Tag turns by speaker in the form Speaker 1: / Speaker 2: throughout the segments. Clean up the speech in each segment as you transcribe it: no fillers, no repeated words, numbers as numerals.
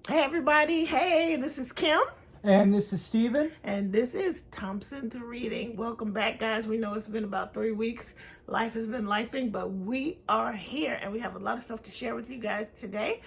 Speaker 1: Hey everybody, hey, this is Kim.
Speaker 2: And this is Steven.
Speaker 1: And this is Thompsons Reading. Welcome back, guys. We know it's been about 3 weeks. Life has been lifing, but we are here and we have a lot of stuff to share with you guys today.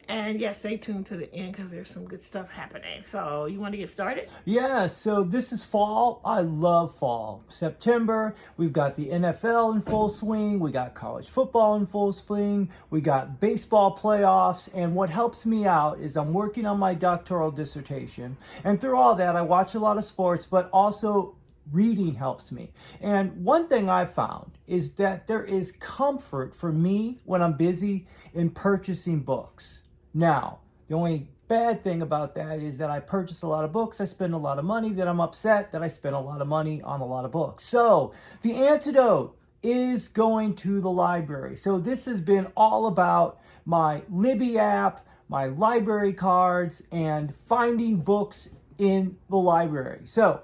Speaker 1: And yes, stay tuned to the end because there's some good stuff happening. So you want to get started?
Speaker 2: Yeah, so this is fall. I love fall. September, we've got the NFL in full swing. We got college football in full swing. We got baseball playoffs. And what helps me out is I'm working on my doctoral dissertation. And through all that, I watch a lot of sports, but also reading helps me. And one thing I've found is that there is comfort for me when I'm busy in purchasing books. Now, the only bad thing about that is that I purchase a lot of books, I spend a lot of money, then I'm upset that I spend a lot of money on a lot of books. So the antidote is going to the library. So this has been all about my Libby app, my library cards, and finding books in the library. So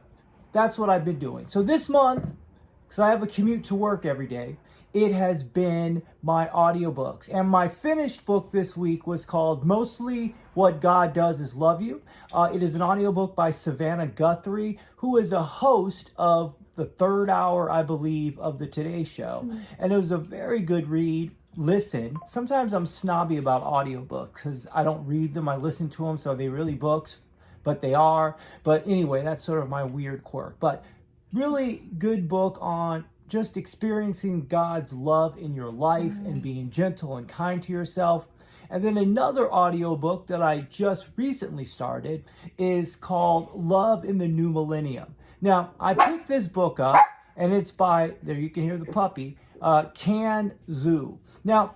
Speaker 2: that's what I've been doing. So this month, because I have a commute to work every day, it has been my audiobooks. And my finished book this week was called Mostly What God Does Is Love You. It is an audiobook by Savannah Guthrie, who is a host of the third hour, I believe, of the Today Show. And it was a very good read. Listen, sometimes I'm snobby about audiobooks because I don't read them, I listen to them, so are they really books? But they are. But anyway, that's sort of my weird quirk. But really good book on just experiencing God's love in your life and being gentle and kind to yourself. And then another audiobook that I just recently started is called Love in the New Millennium. Now, I picked this book up, and it's by, there you can hear the puppy, Can Zhu. Now,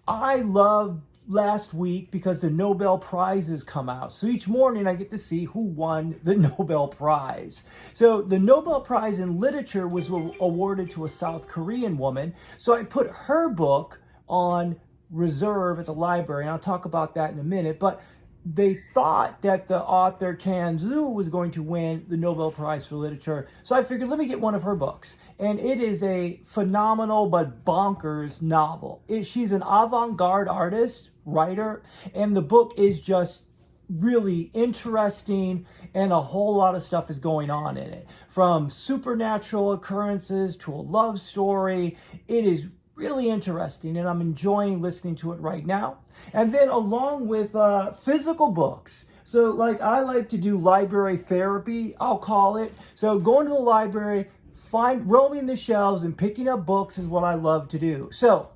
Speaker 2: I love last week because the Nobel Prizes come out. So each morning I get to see who won the Nobel Prize. So the Nobel Prize in Literature was awarded to a South Korean woman. So I put her book on reserve at the library, and I'll talk about that in a minute. But they thought that the author Can Zhu was going to win the Nobel Prize for Literature. So I figured, let me get one of her books. And it is a phenomenal but bonkers novel. She's an avant-garde artist, writer, and the book is just really interesting, and a whole lot of stuff is going on in it. From supernatural occurrences to a love story. It is really interesting, and I'm enjoying listening to it right now. And then along with physical books. So like I like to do library therapy, I'll call it. So going to the library, roaming the shelves and picking up books is what I love to do. So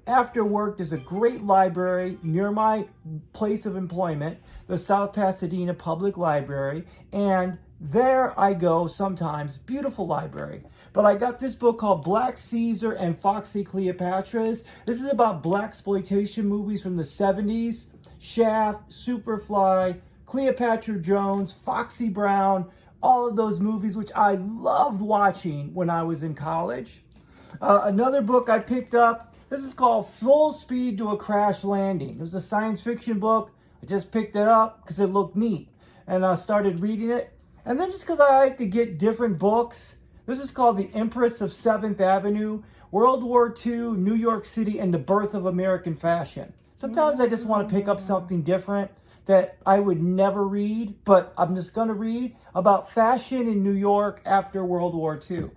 Speaker 2: after work, there's a great library near my place of employment, the South Pasadena Public Library, and there I go sometimes. Beautiful library. But I got this book called Black Caesar and Foxy Cleopatras. This is about blaxploitation movies from the 70s. Shaft, Superfly, Cleopatra Jones, Foxy Brown, all of those movies, which I loved watching when I was in college. Another book I picked up, this is called Full Speed to a Crash Landing. It was a science fiction book. I just picked it up because it looked neat. And I started reading it. And then just because I like to get different books, this is called The Empress of 7th Avenue, World War II, New York City, and the Birth of American Fashion. Sometimes I just want to pick up something different that I would never read, but I'm just going to read about fashion in New York after World War II.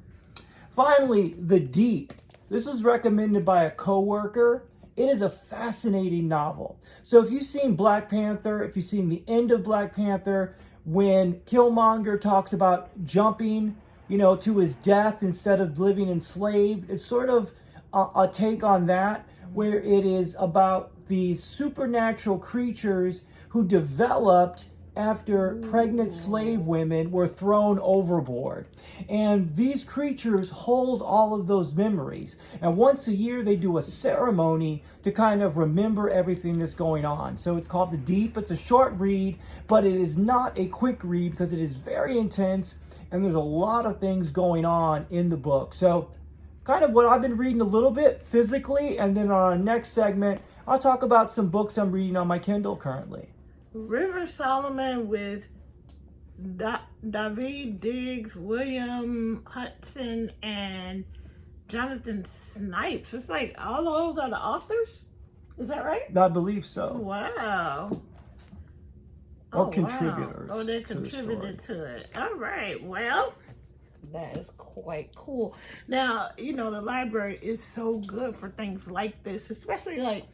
Speaker 2: Finally, The Deep. This was recommended by a coworker. It is a fascinating novel. So if you've seen Black Panther, if you've seen the end of Black Panther, when Killmonger talks about jumping, to his death instead of living enslaved, it's sort of a take on that, where it is about these supernatural creatures who developed after pregnant slave women were thrown overboard. And these creatures hold all of those memories. And once a year, they do a ceremony to kind of remember everything that's going on. So it's called The Deep. It's a short read, but it is not a quick read because it is very intense. And there's a lot of things going on in the book. So kind of what I've been reading a little bit physically. And then on our next segment, I'll talk about some books I'm reading on my Kindle currently.
Speaker 1: River Solomon with David Diggs, William Hudson, and Jonathan Snipes. It's like all of those are the authors? Is that right?
Speaker 2: I believe so.
Speaker 1: Wow.
Speaker 2: or
Speaker 1: Oh,
Speaker 2: contributors.
Speaker 1: wow. Oh, they
Speaker 2: to the story.
Speaker 1: contributed to it. All right. Well, that is quite cool. Now, you know, the library is so good for things like this, especially like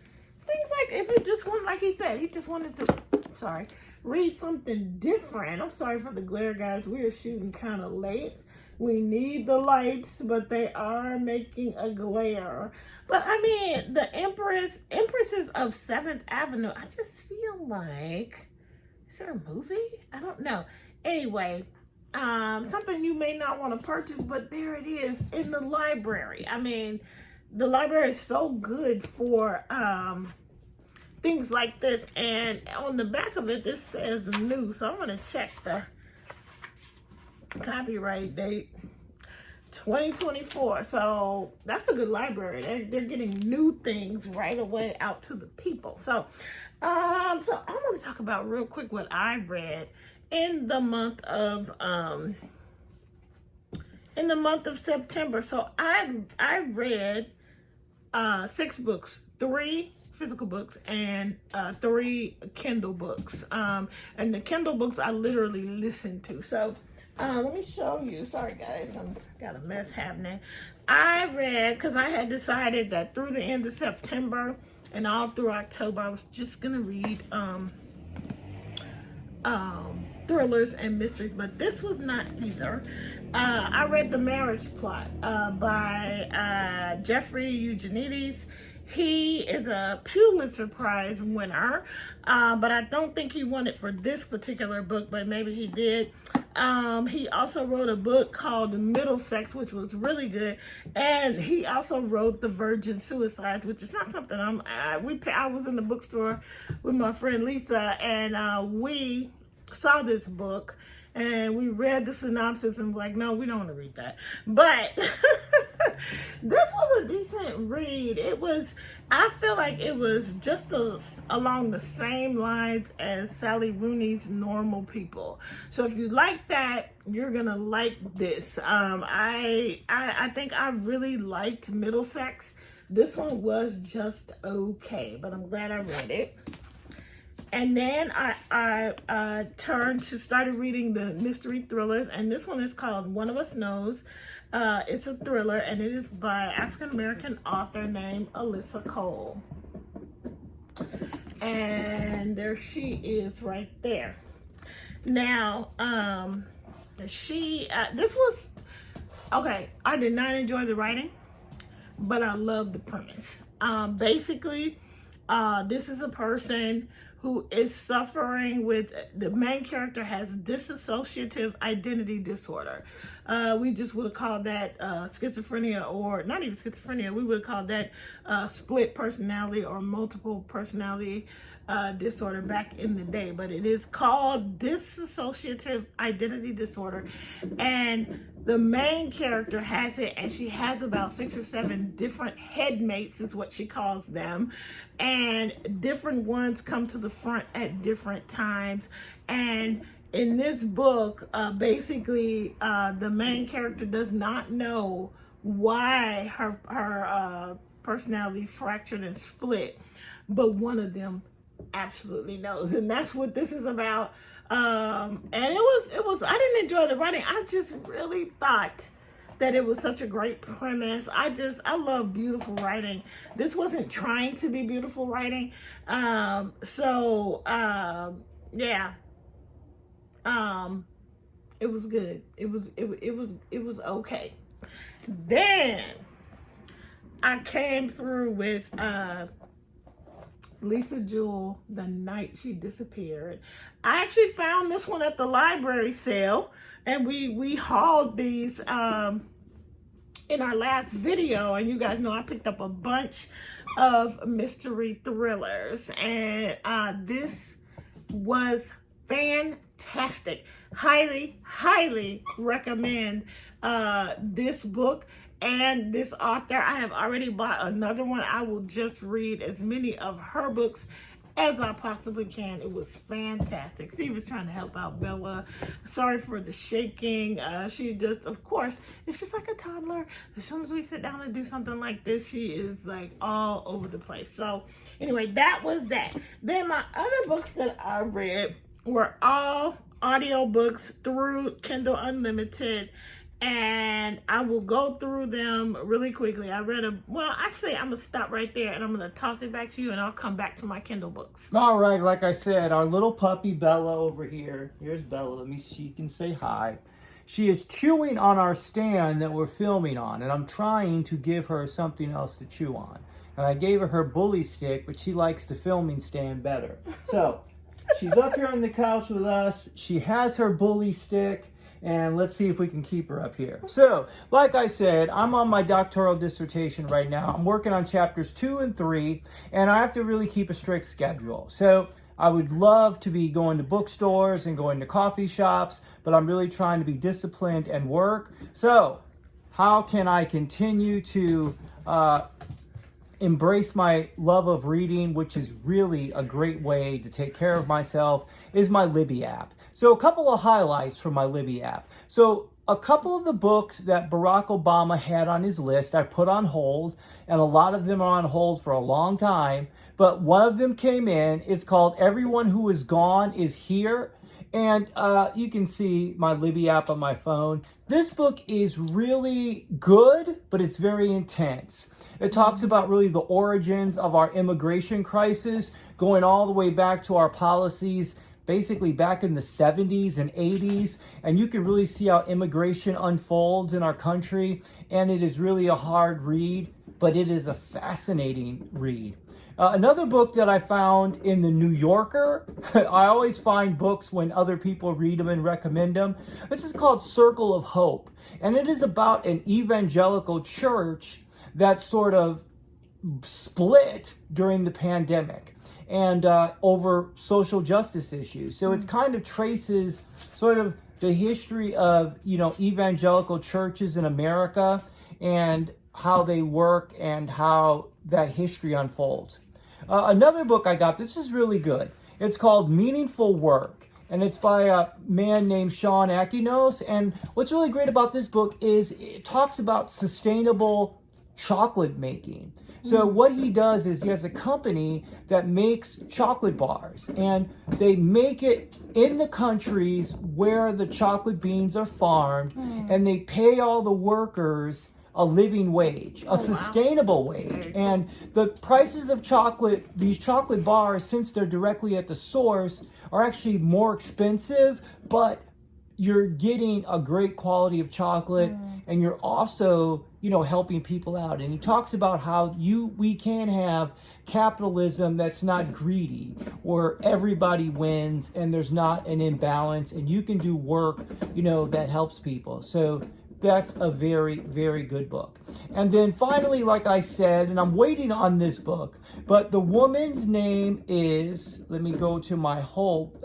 Speaker 1: things like if you just want, like he said, he just wanted to, read something different. I'm sorry for the glare, guys. We are shooting kind of late. We need the lights, but they are making a glare. But I mean, the Empresses of 7th Avenue, I just feel like, is there a movie? I don't know. Anyway, something you may not want to purchase, but there it is in the library. I mean, the library is so good for things like this. And on the back of it, this says new. So I'm going to check the copyright date. 2024. So that's a good library. They're getting new things right away out to the people. So I want to talk about real quick what I read in the month of September. So I read 6 books, 3 physical books and 3 Kindle books. And the Kindle books I literally listened to. So let me show you. Sorry guys, I've got a mess happening. I read, because I had decided that through the end of September and all through October, I was just gonna read thrillers and mysteries, but this was not either. I read The Marriage Plot by Jeffrey Eugenides. He is a Pulitzer Prize winner, but I don't think he won it for this particular book, but maybe he did. He also wrote a book called Middlesex, which was really good, and he also wrote The Virgin Suicides, which is not something I was in the bookstore with my friend Lisa, and we saw this book, and we read the synopsis and like, no, we don't want to read that. But this was a decent read. I feel like it was just along the same lines as Sally Rooney's Normal People. So if you like that, you're gonna like this. I think I really liked Middlesex. This one was just okay, but I'm glad I read it. And then I started reading the mystery thrillers, and this one is called One of Us Knows. It's a thriller, and it is by African-American author named Alyssa Cole. And there she is right there. Now, this was, okay, I did not enjoy the writing, but I love the premise. Basically, this is a person who is suffering with, the main character has dissociative identity disorder. We just would have called that schizophrenia, or not even schizophrenia, we would have called that split personality or multiple personality disorder back in the day. But it is called dissociative identity disorder. And the main character has it, and she has about 6 or 7 different headmates is what she calls them. And different ones come to the front at different times. And in this book, basically, the main character does not know why her personality fractured and split, but one of them absolutely knows, and that's what this is about. And it was. I didn't enjoy the writing. I just really thought that it was such a great premise. I love beautiful writing. This wasn't trying to be beautiful writing. Yeah. It was good. It was okay. Then I came through with Lisa Jewell, The Night She Disappeared. I actually found this one at the library sale, and we hauled these in our last video, and you guys know I picked up a bunch of mystery thrillers, and this was fantastic. Highly recommend this book and this author. I have already bought another one. I will just read as many of her books as I possibly can. It was fantastic. Steve was trying to help out Bella. Sorry for the shaking. She just, of course, it's just like a toddler. As soon as we sit down and do something like this, she is like all over the place. So anyway, that was that. Then my other books that I read were all audiobooks through Kindle Unlimited, and I will go through them really quickly. I read actually, I'm going to stop right there, and I'm going to toss it back to you, and I'll come back to my Kindle books.
Speaker 2: All right, like I said, our little puppy Bella over here. Here's Bella. Let me see. She can say hi. She is chewing on our stand that we're filming on, and I'm trying to give her something else to chew on. And I gave her bully stick, but she likes the filming stand better. So she's up here on the couch with us. She has her bully stick, and let's see if we can keep her up here. So, like I said, I'm on my doctoral dissertation right now. I'm working on chapters 2 and 3, and I have to really keep a strict schedule. So I would love to be going to bookstores and going to coffee shops, but I'm really trying to be disciplined and work. So how can I continue to embrace my love of reading, which is really a great way to take care of myself, is my Libby app. So a couple of highlights from my Libby app. So a couple of the books that Barack Obama had on his list, I put on hold, and a lot of them are on hold for a long time. But one of them came in. It's called Everyone Who Is Gone Is Here. And you can see my Libby app on my phone. This book is really good, but it's very intense. It talks about really the origins of our immigration crisis, going all the way back to our policies basically back in the 70s and 80s, and you can really see how immigration unfolds in our country, and it is really a hard read, but it is a fascinating read. Another book that I found in the New Yorker, I always find books when other people read them and recommend them. This is called Circle of Hope, and it is about an evangelical church that sort of split during the pandemic and over social justice issues. So it's kind of traces sort of the history of, evangelical churches in America and how they work and how that history unfolds. Another book I got, this is really good. It's called Meaningful Work, and it's by a man named Sean Akinos. And what's really great about this book is it talks about sustainable chocolate making. So what he does is he has a company that makes chocolate bars, and they make it in the countries where the chocolate beans are farmed, and they pay all the workers a living wage, a sustainable wage. And the prices of chocolate, these chocolate bars, since they're directly at the source, are actually more expensive, but you're getting a great quality of chocolate, and you're also, helping people out. And he talks about how we can have capitalism that's not greedy, where everybody wins and there's not an imbalance, and you can do work, that helps people. So that's a very, very good book. And then finally, like I said, and I'm waiting on this book, but the woman's name is, let me go to my holds,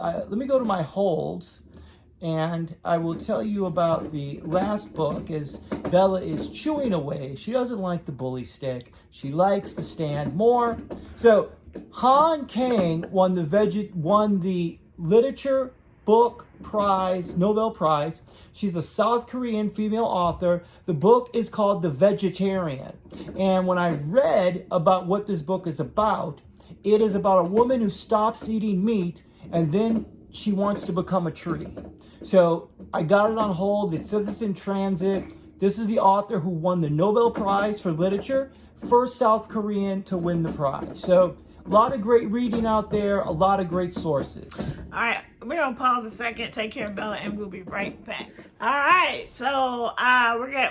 Speaker 2: and I will tell you about the last book. As Bella is chewing away, she doesn't like the bully stick. She likes to stand more. So Han Kang won the literature book prize, Nobel Prize. She's a South Korean female author. The book is called The Vegetarian. And when I read about what this book is about, it is about a woman who stops eating meat and then she wants to become a tree. So I got it on hold. It said this in transit. This is the author who won the Nobel Prize for Literature, first South Korean to win the prize. So a lot of great reading out there, a lot of great sources.
Speaker 1: All right, we're going to pause a second, take care of Bella, and we'll be right back. All right, so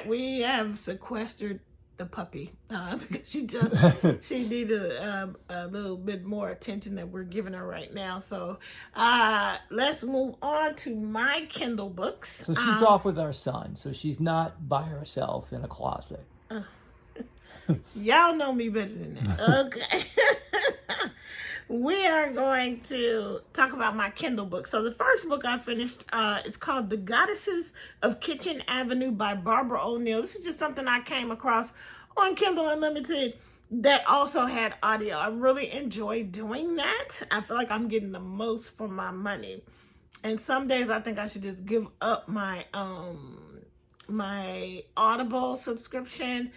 Speaker 1: we have sequestered the puppy because she needed a little bit more attention that we're giving her right now. So let's move on to my Kindle books.
Speaker 2: So she's off with our son, so she's not by herself in a closet.
Speaker 1: Y'all know me better than that. Okay. We are going to talk about my Kindle book. So the first book I finished, it's called The Goddesses of Kitchen Avenue by Barbara O'Neill. This is just something I came across on Kindle Unlimited that also had audio. I really enjoy doing that. I feel like I'm getting the most for my money. And some days I think I should just give up my my Audible subscription.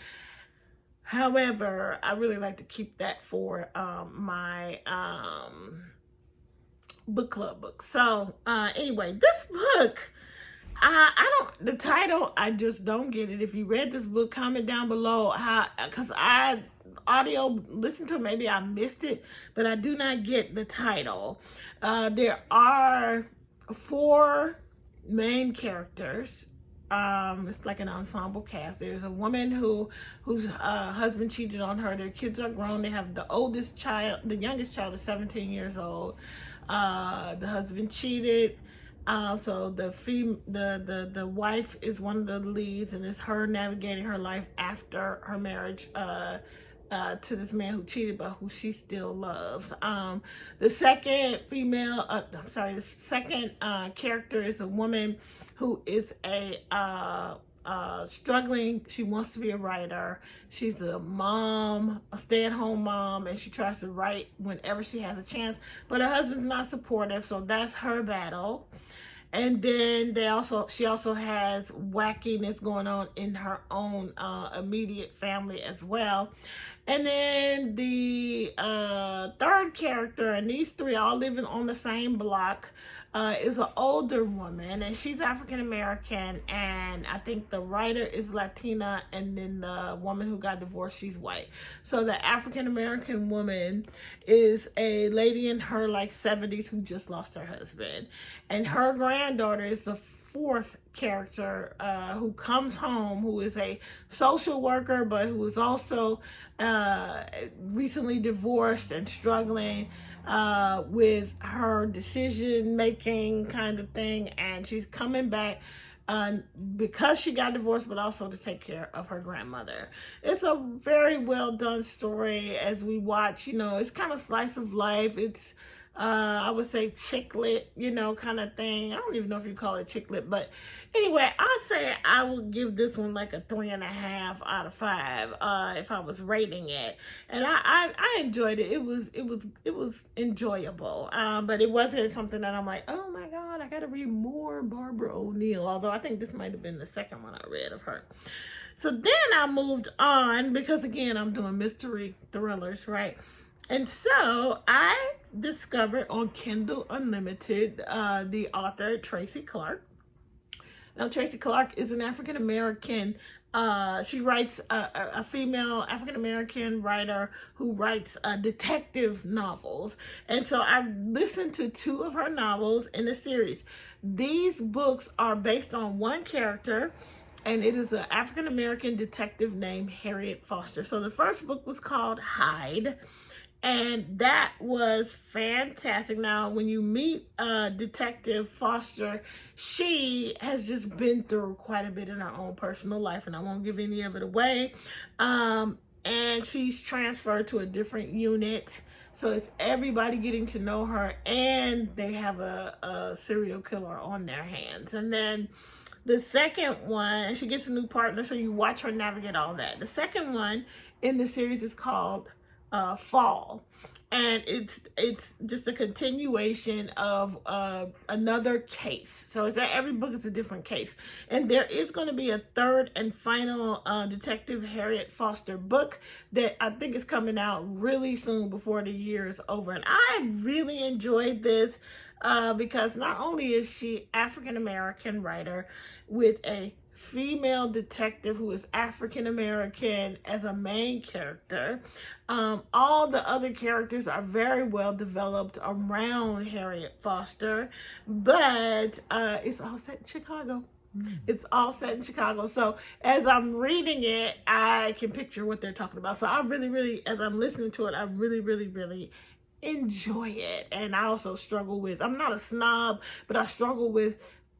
Speaker 1: However, I really like to keep that for my book club book. So anyway, this book, I don't, the title, I just don't get it. If you read this book, comment down below how, because I audio listened to it, maybe I missed it, but I do not get the title. There are 4 main characters. It's like an ensemble cast. There's a woman whose husband cheated on her. Their kids are grown. They have the oldest child, the youngest child is 17 years old. The husband cheated. So the wife is one of the leads, and it's her navigating her life after her marriage to this man who cheated, but who she still loves. The second character is a woman who is struggling. She wants to be a writer. She's a mom, a stay-at-home mom, and she tries to write whenever she has a chance, but her husband's not supportive, so that's her battle. And then she also has wackiness going on in her own immediate family as well. And then the third character, and these 3 all living on the same block, is an older woman, and she's African American, and I think the writer is Latina, and then the woman who got divorced, she's white. So the African American woman is a lady in her like 70s who just lost her husband, and her granddaughter is the 4th character who comes home, who is a social worker, but who is also recently divorced and struggling with her decision making kind of thing, and she's coming back because she got divorced, but also to take care of her grandmother. It's a very well done story as we watch. It's kind of slice of life. It's I would say chick lit, kind of thing. I don't even know if you call it chick lit, but anyway, I say I would give this one like a 3.5 out of 5 if I was rating it. And I enjoyed it. It was enjoyable, but it wasn't something that I'm like, oh my god, I gotta read more Barbara O'Neill. Although I think this might have been the second one I read of her. So then I moved on because again, I'm doing mystery thrillers, right? And so I discovered on Kindle Unlimited the author Tracy Clark. Now, Tracy Clark is an African American. She writes a female African American writer who writes detective novels. And so I listened to 2 of her novels in a series. These books are based on one character, and it is an African American detective named Harriet Foster. So the first book was called Hide. And that was fantastic. Now, when you meet Detective Foster, she has just been through quite a bit in her own personal life, and I won't give any of it away. And she's transferred to a different unit. So it's everybody getting to know her, and they have a serial killer on their hands. And then the second one, she gets a new partner, so you watch her navigate all that. The second one in the series is called Fall, and it's just a continuation of another case. So every book is a different case, and there is going to be a third and final Detective Harriet Foster book that I think is coming out really soon before the year is over. And I really enjoyed this because not only is she African American writer with a female detective who is African American as a main character. All the other characters are very well developed around Harriet Foster, but it's all set in Chicago. It's all set in Chicago. So as I'm reading it, I can picture what they're talking about. So I really, as I'm listening to it, I really enjoy it. And I also struggle with, I'm not a snob, but I struggle with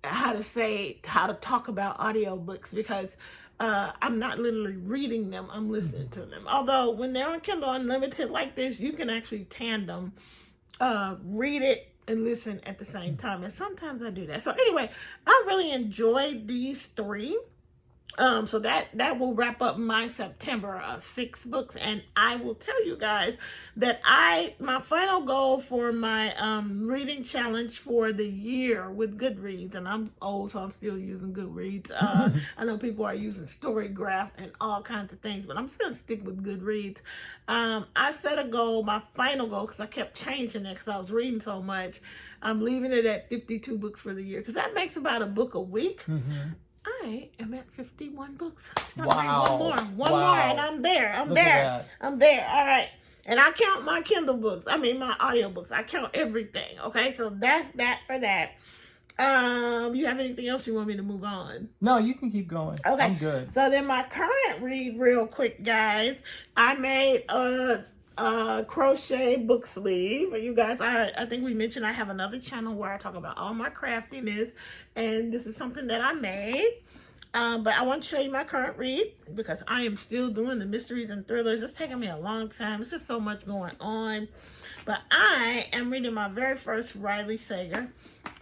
Speaker 1: how to talk about audiobooks because I'm not literally reading them, I'm listening to them. Although when they're on Kindle Unlimited like this, you can actually tandem read it and listen at the same time. And sometimes I do that. So anyway, I really enjoyed these 3. So that will wrap up my September 6 books, and I will tell you guys that my final goal for my reading challenge for the year with Goodreads, and I'm old, so I'm still using Goodreads. I know people are using Storygraph and all kinds of things, but I'm just gonna stick with Goodreads. I set a goal, my final goal, because I kept changing it because I was reading so much. I'm leaving it at 52 books for the year because that makes about a book a week. I am at 51 books. Just gotta read one more, and I'm there. I'm there. All right. And I count my Kindle books. I mean, my audiobooks. I count everything. Okay, so that's that for that. You have anything else you want me to move on?
Speaker 2: No, you can keep going.
Speaker 1: Okay.
Speaker 2: I'm good.
Speaker 1: So then my current read real quick, guys. I made a crochet book sleeve. You guys, I think we mentioned I have another channel where I talk about all my craftiness, and this is something that I made. But I want to show you my current read because I am still doing the mysteries and thrillers. It's taking me a long time. It's just so much going on. But I am reading my very first Riley Sager,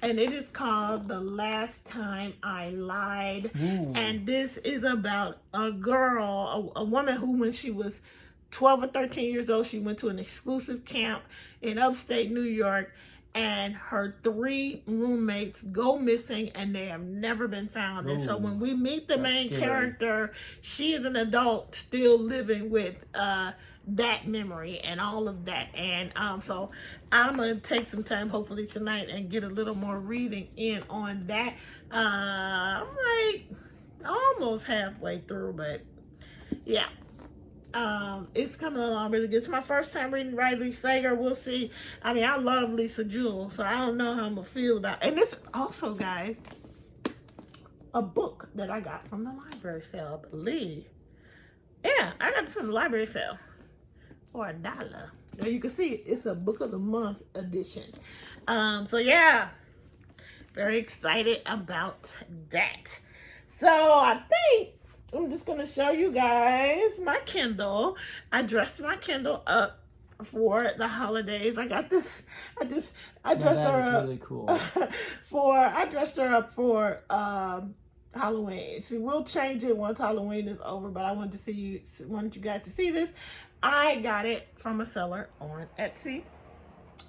Speaker 1: and it is called The Last Time I Lied.
Speaker 2: Ooh.
Speaker 1: And this is about a girl, a woman who, when she was 12 or 13 years old, she went to an exclusive camp in upstate New York, and her 3 roommates go missing and they have never been found. And so when we meet the main character, she is an adult still living with that memory and all of that. And so I'm going to take some time, hopefully tonight, and get a little more reading in on that. I'm like almost halfway through, but yeah. It's coming along really good. It's my first time reading Riley Sager. We'll see. I mean, I love Lisa Jewell, so I don't know how I'm gonna feel about it. And this also, guys, a book that I got from the library sale, I believe. Yeah, I got this from the library sale for $1. Now you can see it's a book of the month edition. So yeah, very excited about that. So I think I'm just going to show you guys my Kindle. I dressed my Kindle up for the holidays. I got this. I dressed her up.
Speaker 2: Really cool.
Speaker 1: I dressed her up for Halloween. She will change it once Halloween is over, but I wanted you guys to see this. I got it from a seller on Etsy.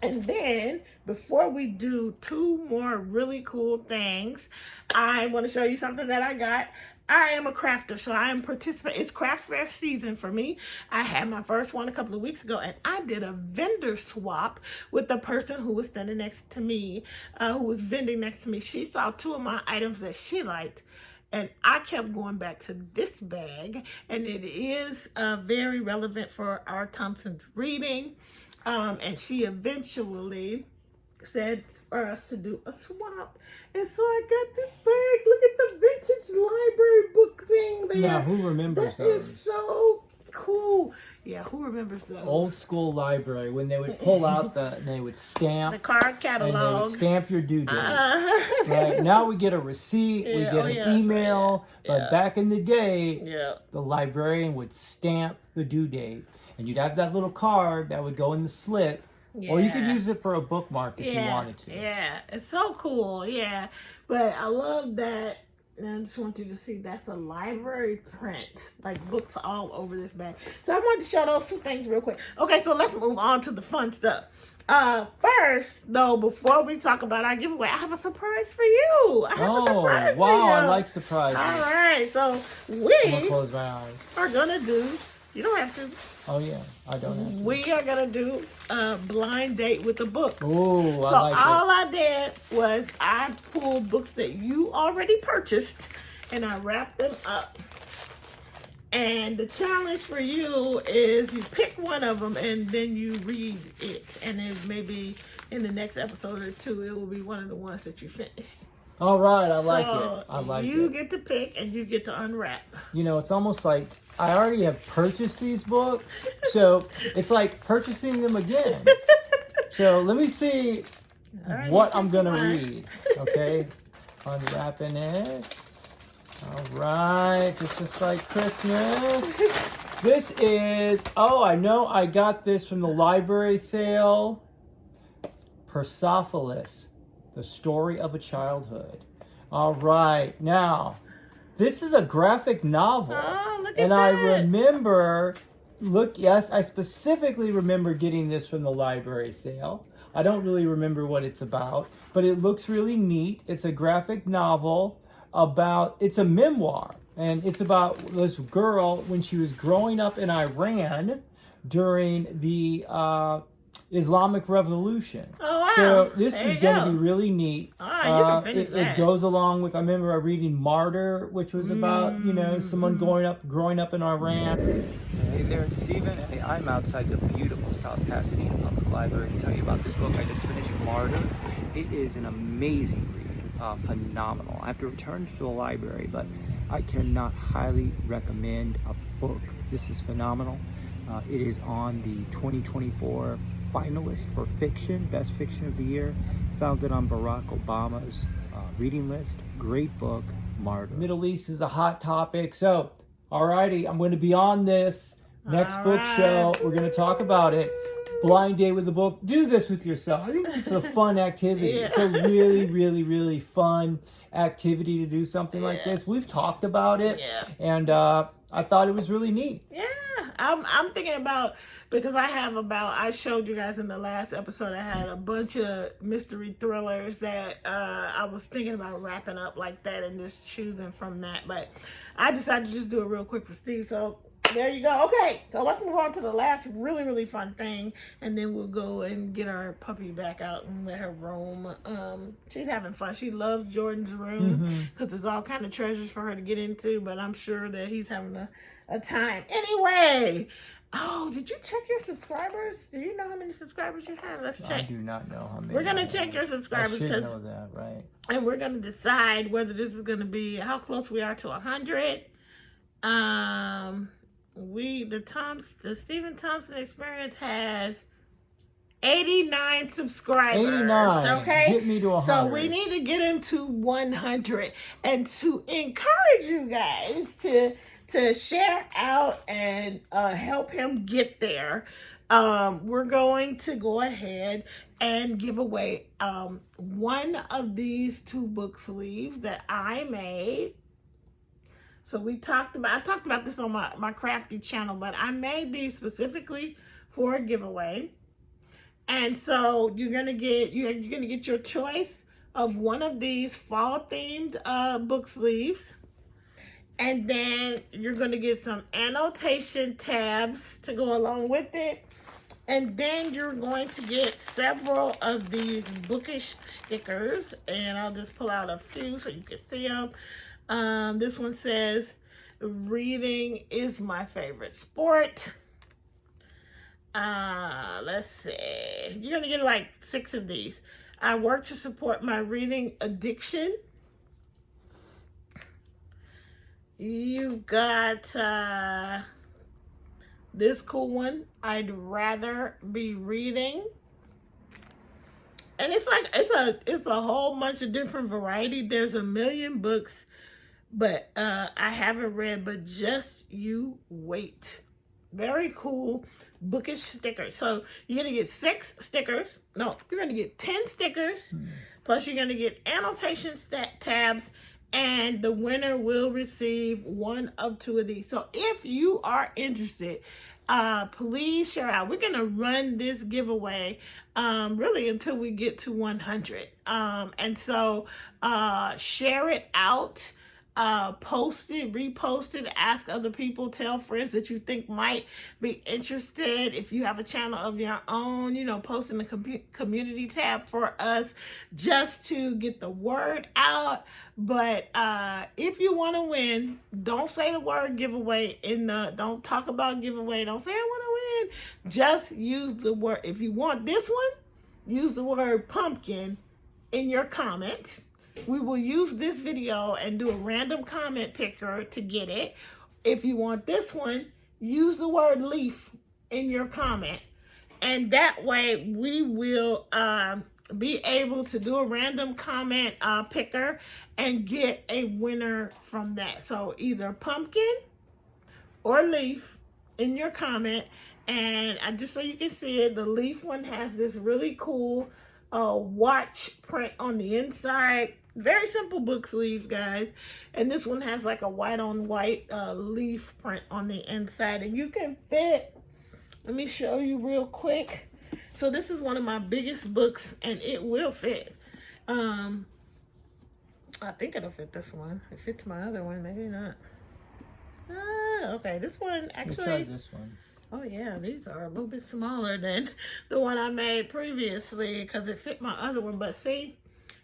Speaker 1: And then, before we do 2 more really cool things, I want to show you something that I got. I am a crafter, so I am participating. It's craft fair season for me. I had my first one a couple of weeks ago, and I did a vendor swap with the person who was standing next to me, who was vending next to me. She saw 2 of my items that she liked, and I kept going back to this bag, and it is very relevant for our Thompsons reading. And she eventually said for us to do a swap. And so I got this bag. Look at the vintage library book thing there.
Speaker 2: Yeah, who remembers
Speaker 1: that
Speaker 2: those?
Speaker 1: That is so cool. Yeah, who remembers those?
Speaker 2: Old school library, when they would pull out they would stamp.
Speaker 1: The card catalog.
Speaker 2: And they would stamp your due date. Right? Now we get a receipt, we get an email. Right. But back in the day, the librarian would stamp the due date. And you'd have that little card that would go in the slip. Yeah. Or you could use it for a bookmark if you wanted to.
Speaker 1: Yeah, it's so cool. Yeah, but I love that. And I just want you to see that's a library print, like books all over this bag. So I wanted to show those 2 things real quick. Okay, so let's move on to the fun stuff. First, though, before we talk about our giveaway, I have a surprise for you. I have a surprise for you.
Speaker 2: I like surprises.
Speaker 1: All right, so
Speaker 2: I'm gonna close my eyes.
Speaker 1: Are gonna do. You don't have to.
Speaker 2: Oh, yeah. I don't have to.
Speaker 1: We are going to do a blind date with a book.
Speaker 2: Oh, I like it.
Speaker 1: So all I did was I pulled books that you already purchased, and I wrapped them up. And the challenge for you is you pick one of them, and then you read it. And then maybe in the next episode or 2, it will be one of the ones that you finished.
Speaker 2: All right, I like it. I like it.
Speaker 1: You get to pick, and you get to unwrap.
Speaker 2: You know, it's almost like I already have purchased these books, so it's like purchasing them again. So let me see what I'm going to read, okay? Unwrapping it. All right, this is like Christmas. This is, I know I got this from the library sale. Persepolis, the story of a childhood. All right, now, This is a graphic novel.
Speaker 1: Oh, look at
Speaker 2: and
Speaker 1: that.
Speaker 2: I remember, I specifically remember getting this from the library sale. I don't really remember what it's about, but it looks really neat. It's a graphic novel it's a memoir, and it's about this girl when she was growing up in Iran during the Islamic Revolution.
Speaker 1: Oh, wow.
Speaker 2: So this
Speaker 1: There
Speaker 2: is
Speaker 1: you
Speaker 2: going to
Speaker 1: go.
Speaker 2: be really neat.
Speaker 1: All right, you can finish
Speaker 2: It
Speaker 1: that.
Speaker 2: goes along with, I remember reading Martyr, which was about, someone growing up in Iran. Hey there, it's Stephen. Hey, I'm outside the beautiful South Pasadena Public Library to tell you about this book. I just finished, Martyr. It is an amazing read, phenomenal. I have to return to the library, but I cannot highly recommend a book. This is phenomenal. It is on the 2024 finalist for fiction, best fiction of the year, found it on Barack Obama's reading list. Great book, Martyr. Middle East is a hot topic, so alrighty, I'm going to be on this next book show. We're going to talk about it. Blind date with the book. Do this with yourself. I think this is a fun activity.
Speaker 1: Yeah.
Speaker 2: It's a really, really, really fun activity to do something like this. We've talked about it, and I thought it was really neat.
Speaker 1: Yeah, I'm thinking about, because I showed you guys in the last episode, I had a bunch of mystery thrillers that I was thinking about wrapping up like that and just choosing from that. But I decided to just do it real quick for Steve. So there you go. Okay, so let's move on to the last really, really fun thing. And then we'll go and get our puppy back out and let her roam. She's having fun. She loves Jordan's room because there's all kind of treasures for her to get into. But I'm sure that he's having a time. Anyway. Oh, did you check your subscribers? Do you know how many subscribers you have? Let's check.
Speaker 2: I do not know how many.
Speaker 1: We're going to check your subscribers.
Speaker 2: I should know that, right?
Speaker 1: And we're going to decide whether this is going to be, how close we are to 100. The Stephen Thompson Experience has 89 subscribers.
Speaker 2: 89.
Speaker 1: Okay?
Speaker 2: Get me to 100.
Speaker 1: So we need to get him to 100. And to encourage you guys to share out and help him get there, we're going to go ahead and give away one of these 2 book sleeves that I made. So I talked about this on my crafty channel, but I made these specifically for a giveaway. And so you're gonna get your choice of one of these fall themed book sleeves. And then you're going to get some annotation tabs to go along with it. And then you're going to get several of these bookish stickers. And I'll just pull out a few so you can see them. This one says, reading is my favorite sport. Let's see. You're going to get like 6 of these. I work to support my reading addiction. You got this cool one. I'd rather be reading, and it's a whole bunch of different variety. There's a million books, but I haven't read. But just you wait. Very cool bookish stickers. So you're gonna get 6 stickers. No, you're gonna get 10 stickers. Plus you're gonna get annotation tabs. And the winner will receive one of 2 of these. So if you are interested, please share out. We're going to run this giveaway really until we get to 100. And so share it out. Post it, repost it, ask other people, tell friends that you think might be interested. If you have a channel of your own, post in the community tab for us just to get the word out. But if you want to win, don't say the word giveaway don't talk about giveaway. Don't say I want to win. Just use the word. If you want this one, use the word pumpkin in your comment. We will use this video and do a random comment picker to get it. If you want this one, use the word leaf in your comment. And that way we will be able to do a random comment picker and get a winner from that. So either pumpkin or leaf in your comment. And just so you can see it, the leaf one has this really cool watch print on the inside. Very simple book sleeves, guys. And this one has like a white on white leaf print on the inside. And you can fit, let me show you real quick. So this is one of my biggest books, and it will fit. I think it'll fit this one. It fits my other one, maybe not. Okay, this one actually.
Speaker 2: Try this one.
Speaker 1: Oh yeah, these are a little bit smaller than the one I made previously because it fit my other one. But see,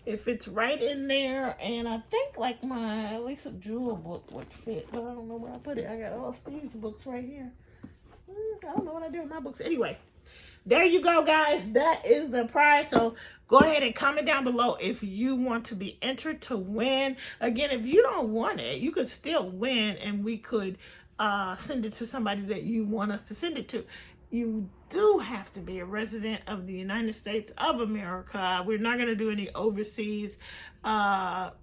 Speaker 1: it fits right in there, and I think like my Lisa Jewel book would fit, but I don't know where I put it. I got all Steve's books right here. I don't know what I do with my books. Anyway, there you go, guys. That is the prize. So go ahead and comment down below if you want to be entered to win. Again, if you don't want it, you could still win, and we could send it to somebody that you want us to send it to. You do have to be a resident of the United States of America. We're not going to do any overseas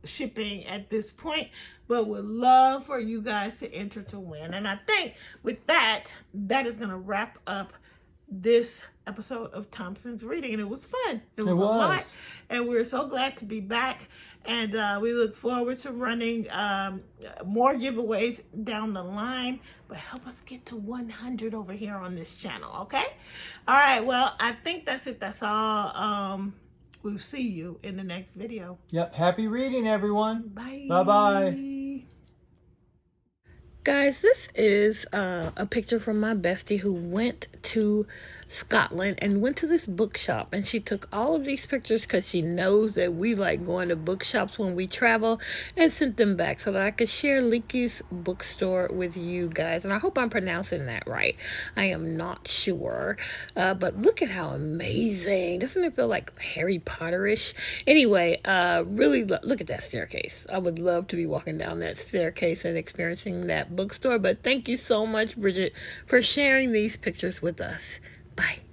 Speaker 1: shipping at this point, but would love for you guys to enter to win. And I think with that, that is going to wrap up this episode of Thompson's Reading, and it was fun. It was a lot, and we're so glad to be back, and we look forward to running more giveaways down the line, but help us get to 100 over here on this channel, okay? All right, well, I think that's it. That's all. We'll see you in the next video.
Speaker 2: Yep, happy reading, everyone.
Speaker 1: Bye.
Speaker 2: Bye-bye.
Speaker 1: Guys, this is a picture from my bestie who went to Scotland and went to this bookshop, and she took all of these pictures because she knows that we like going to bookshops when we travel, and sent them back so that I could share Leakey's bookstore with you guys. And I hope I'm pronouncing that right. I am not sure, but look at how amazing. Doesn't it feel like Harry Potter-ish? Anyway, really look at that staircase. I would love to be walking down that staircase and experiencing that bookstore. But thank you so much, Bridget, for sharing these pictures with us. Bye.